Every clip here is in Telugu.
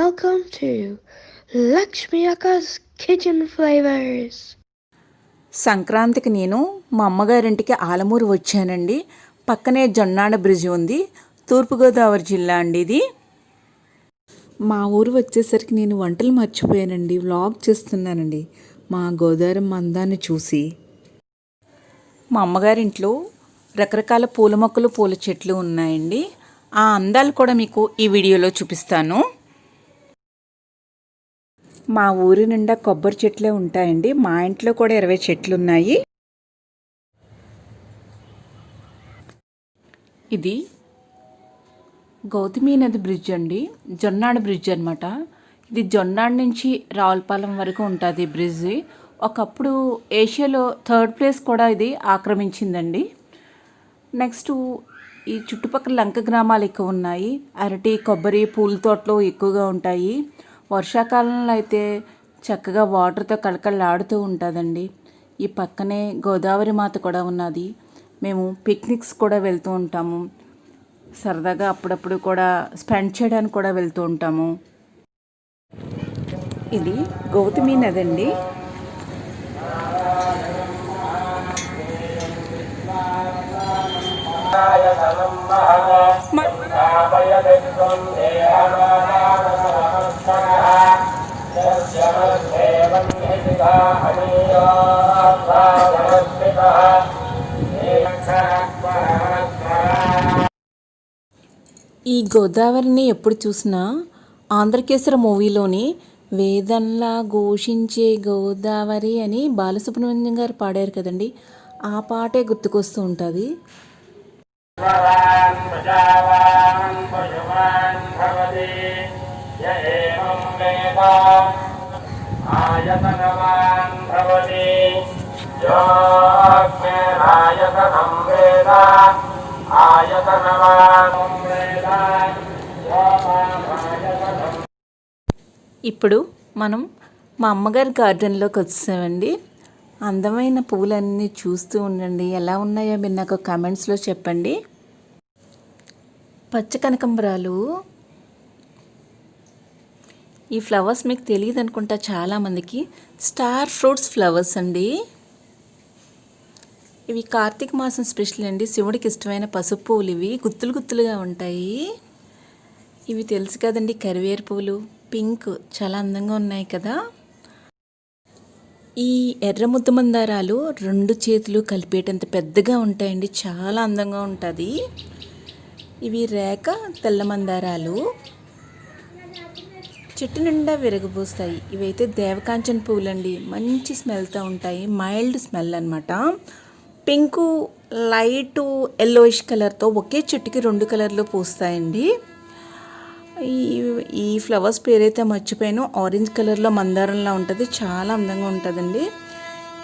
welcome to Lakshmakka's Kitchen Flavors. సంక్రాంతికి నేను మా అమ్మగారింటికి ఆలమూరు వచ్చానండి. పక్కనే జొన్నాడ బ్రిడ్జ్ ఉంది. తూర్పుగోదావరి జిల్లా అండి ఇది. మా ఊరు వచ్చేసరికి నేను వంటలు మర్చిపోయానండి. వ్లాగ్ చేస్తున్నానండి మా గోదావరి అందాన్ని చూసి. మా అమ్మగారింట్లో రకరకాల పూల మొక్కలు పూల చెట్లు ఉన్నాయండి. ఆ అందాలు కూడా మీకు ఈ వీడియోలో చూపిస్తాను. మా ఊరి నిండా కొబ్బరి చెట్లే ఉంటాయండి. మా ఇంట్లో కూడా 20 చెట్లు ఉన్నాయి. ఇది గౌతమి నది బ్రిడ్జ్ అండి, జొన్నాడ బ్రిడ్జ్ అనమాట. ఇది జొన్నాడ నుంచి రావులపాలెం వరకు ఉంటుంది బ్రిడ్జ్. ఒకప్పుడు ఏషియాలో 3rd ప్లేస్ కూడా ఇది ఆక్రమించిందండి. నెక్స్ట్ ఈ చుట్టుపక్కల లంక గ్రామాలు ఎక్కువ ఉన్నాయి. అరటి, కొబ్బరి, పూల తోటలు ఎక్కువగా ఉంటాయి. వర్షాకాలంలో అయితే చక్కగా వాటర్తో కళకళలాడుతూ ఉంటుందండి. ఈ పక్కనే గోదావరి మాత కూడా ఉన్నది. మేము పిక్నిక్స్ కూడా వెళ్తూ ఉంటాము. సరదాగా అప్పుడప్పుడు కూడా స్పెండ్ చేయడానికి కూడా వెళ్తూ ఉంటాము. ఇది గౌతమి నది అండి. ఈ గోదావరిని ఎప్పుడు చూసినా ఆంధ్రకేసర మూవీలోని వేదంలా ఘోషించే గోదావరి అని బాలసుబ్రహ్మణ్యం గారు పాడారు కదండి, ఆ పాటే గుర్తుకొస్తూ ఉంటుంది. ఇప్పుడు మనం మా అమ్మగారి గార్డెన్లోకి వచ్చామండి. అందమైన పూలన్నీ చూస్తూ ఉండండి. ఎలా ఉన్నాయో మీరు నాకు కామెంట్స్లో చెప్పండి. పచ్చ కనకాంబరాలు, ఈ ఫ్లవర్స్ మీకు తెలియదు అనుకుంటా చాలామందికి. స్టార్ ఫ్రూట్స్ ఫ్లవర్స్ అండి. ఇవి కార్తీక మాసం స్పెషల్ అండి. శివుడికి ఇష్టమైన పసుపు పువ్వులు. ఇవి గుత్తులు గుత్తులుగా ఉంటాయి. ఇవి తెలుసు కదండి, కరివేరు పువ్వులు. పింక్ చాలా అందంగా ఉన్నాయి కదా. ఈ ఎర్ర ముద్ద మందారాలు 2 చేతులు కలిపేటంత పెద్దగా ఉంటాయండి. చాలా అందంగా ఉంటుంది. ఇవి రేఖ తెల్ల మందారాలు. చెట్టు నిండా విరగబోస్తాయి. ఇవైతే దేవకాంచన పువ్వులండి. మంచి స్మెల్తో ఉంటాయి. మైల్డ్ స్మెల్ అనమాట. పింకు, లైటు ఎల్లోయిష్ కలర్తో ఒకే చెట్టుకి 2 కలర్లు పూస్తాయండి. ఈ ఫ్లవర్స్ పేరైతే మర్చిపోయాను. ఆరెంజ్ కలర్లో మందారంలా ఉంటుంది. చాలా అందంగా ఉంటుందండి.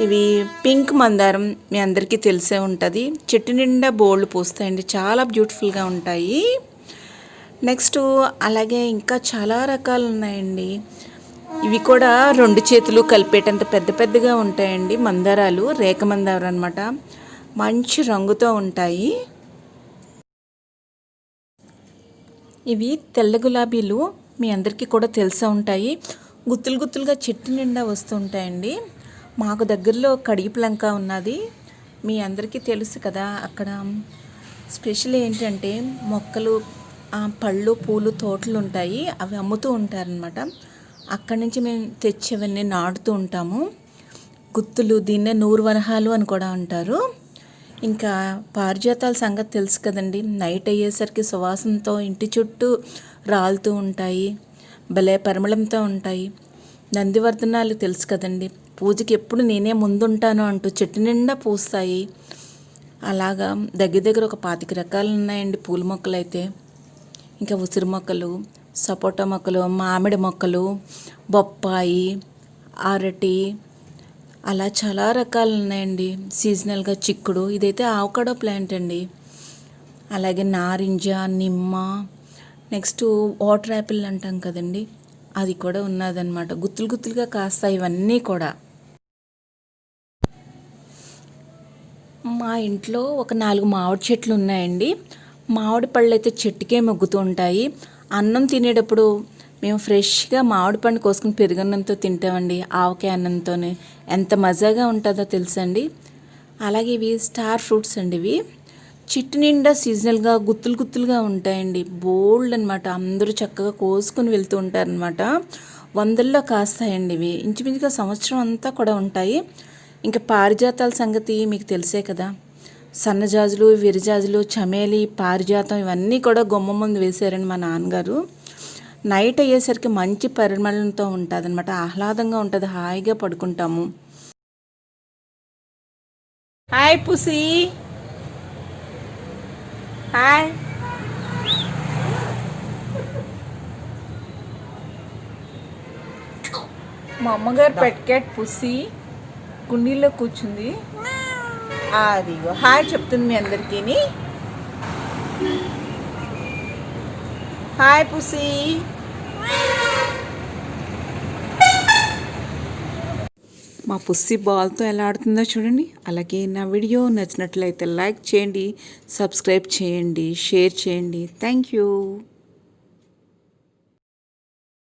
ఇవి పింక్ మందారం, మీ అందరికీ తెలిసే ఉంటుంది. చెట్టు నిండా బోల్డ్ పూస్తాయండి. చాలా బ్యూటిఫుల్గా ఉంటాయి. నెక్స్ట్ అలాగే ఇంకా చాలా రకాలు ఉన్నాయండి. ఇవి కూడా 2 చేతులు కలిపేటంత పెద్ద పెద్దగా ఉంటాయండి. మందారాలు రేఖ మందారం అనమాట. మంచి రంగుతో ఉంటాయి. ఇవి తెల్ల గులాబీలు, మీ అందరికీ కూడా తెలిసే ఉంటాయి. గుత్తులు గుత్తులుగా చెట్టు నిండా వస్తూ ఉంటాయండి. మాకు దగ్గరలో కడిగిప్లంక ఉన్నది, మీ అందరికీ తెలుసు కదా. అక్కడ స్పెషల్ ఏంటంటే మొక్కలు, పళ్ళు, పూలు తోటలు ఉంటాయి. అవి అమ్ముతూ ఉంటారనమాట. అక్కడి నుంచి మేము తెచ్చేవన్నీ నాటుతూ ఉంటాము. గుత్తులు, దీన్నే నూరు వరహాలు అని కూడా అంటారు. ఇంకా పారిజాతాల సంగతి తెలుసు కదండి. నైట్ అయ్యేసరికి సువాసనతో ఇంటి చుట్టూ రాలుతూ ఉంటాయి. భలే పరిమళంతో ఉంటాయి. నందివర్ధనాలు తెలుసు కదండి. పూజకి ఎప్పుడు నేనే ముందుంటాను అంటూ చెట్టు నిండా పూస్తాయి. అలాగా దగ్గర ఒక 25 రకాలు ఉన్నాయండి పూల మొక్కలు అయితే. ఇంకా ఉసిరి మొక్కలు, సపోటా మొక్కలు, మామిడి మొక్కలు, బొప్పాయి, అరటి, అలా చాలా రకాలు ఉన్నాయండి. సీజనల్గా చిక్కుడు, ఇదైతే ఆవకాడో ప్లాంట్ అండి. అలాగే నారింజ, నిమ్మ, నెక్స్ట్ వాటర్ యాపిల్ అంటాం కదండి, అది కూడా ఉన్నదన్నమాట. గుత్తులు గుత్తులుగా కాస్తాయి ఇవన్నీ కూడా. మా ఇంట్లో ఒక 4 మామిడి చెట్లు ఉన్నాయండి. మామిడి పళ్ళు అయితే చెట్టుకే మొగ్గుతూ ఉంటాయి. అన్నం తినేటప్పుడు మేము ఫ్రెష్గా మామిడి పండు కోసుకుని పెరుగన్నంతో తింటామండి, ఆవకాయ అన్నంతోనే. ఎంత మజాగా ఉంటుందో తెలుసండి. అలాగే ఇవి స్టార్ ఫ్రూట్స్ అండి. ఇవి చెట్టు నిండా సీజనల్గా గుత్తులు గుత్తులుగా ఉంటాయండి, బోల్డ్ అనమాట. అందరూ చక్కగా కోసుకొని వెళ్తూ ఉంటారనమాట. వందల్లో కాస్తాయండి ఇవి, ఇంచుమించుగా సంవత్సరం అంతా కూడా ఉంటాయి. ఇంకా పారిజాతాల సంగతి మీకు తెలిసే కదా. సన్నజాజులు, విరజాజులు, చమేలి, పారిజాతం ఇవన్నీ కూడా గుమ్మ ముందు వేశారండి మా నాన్నగారు. నైట్ అయ్యేసరికి మంచి పరిమళంతో ఉంటుంది అనమాట, ఆహ్లాదంగా ఉంటుంది, హాయిగా పడుకుంటాము. Hi పుసి, hi. మా అమ్మగారు పెట్ క్యాట్ పుసి కుండీలో కూర్చుంది. అదిగో హాయ్ చెప్తుంది మీ అందరికీ. హాయ్ పుసి. మా పుస్సి బాల్తో ఎలా ఆడుతుందో చూడండి. అలాగే నా వీడియో నచ్చినట్లయితే లైక్ చేయండి, సబ్స్క్రైబ్ చేయండి, షేర్ చేయండి. Thank you.